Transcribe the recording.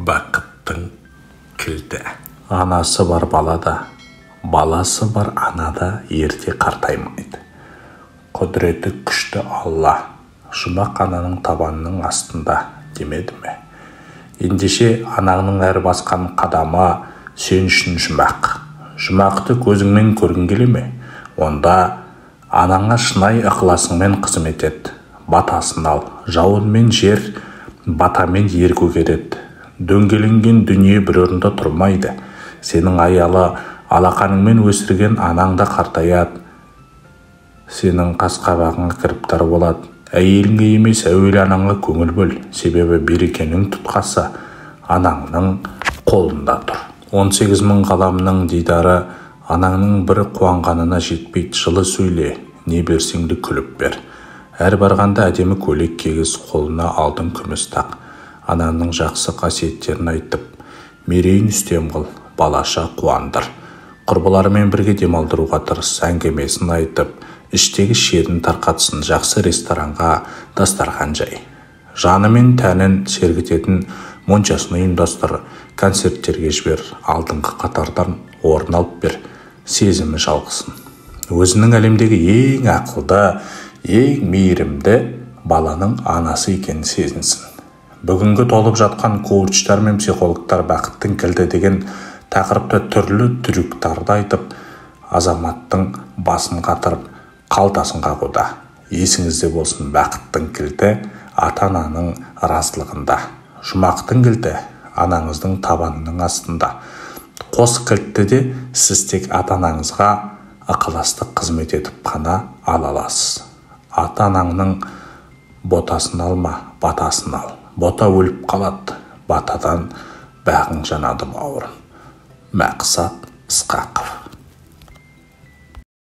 Бақыттың кілті. Анасы бар балада, баласы бар анада ерте қартаймайды. Құдіреті күшті Алла, жұмақ ананың табанының астында демеді ме? Ендеше анаңның әр басқан қадамы сен үшін жұмақ. Жұмақты көзіңмен көргің келе ме? Онда анаңа шынайы ықыласыңмен қызмет ет. Батасын ал, жауынмен жер, батамен ер көгереді. Дөңгеленген дүние бір орында тұрмайды. Сенің аялы алақаныңмен өсірген анаңда қартаяды. Сенің қас-қабағыңа кіріптар болады. Әйеліңе емес, әуелі анаңа көңіл бөл. Себебі берекенің тұтқасы анаңның қолында тұр. 18 мың ғаламның дидары анаңның бір қуанғанына жетпейді. Жылы сөйле, не берсеңді күліп бер. Әр барғанда әдемі көйлек кигіз, қолына алтын күміс тақ. Анаңның жақсы қасиеттерін айтып, мерейін үстем қыл, балаша қуандыр. Құрбыларымен бірге демалдыруға тырыс, әңгімесін айтып, іштегі шерін тарқатсын, жақсы ресторанға дастархан жай. Жаны мен тәнін сергітетін моншасын ұйымдастыр, концерттерге жібер, алдыңғы қатардан орын алып бер, сезімі жалғысын. Өзінің әлемдегі ең ақылды, ең мейірімді баланың анасы екенін сезінсін. Бүгінгі толып жатқан коучтар мен психологтар бақыттың кілті деген тақырыпта түрлі трюктарды айтып, азаматтың басын қатырып, қалтасын қағуда. Есіңізде болсын, бақыттың кілті ата-ананың разылығында. Жұмақтың кілті анаңыздың табанының астында. Қос кілтті де сіз тек ата-анаңызға ықыластық қызмет етіп қана ала аласыз. Ата-анаңның ботасын алма, батасын ал. Бота өліп қалады, батадан бағың жанады бауырым. Мақсат Ысқақов.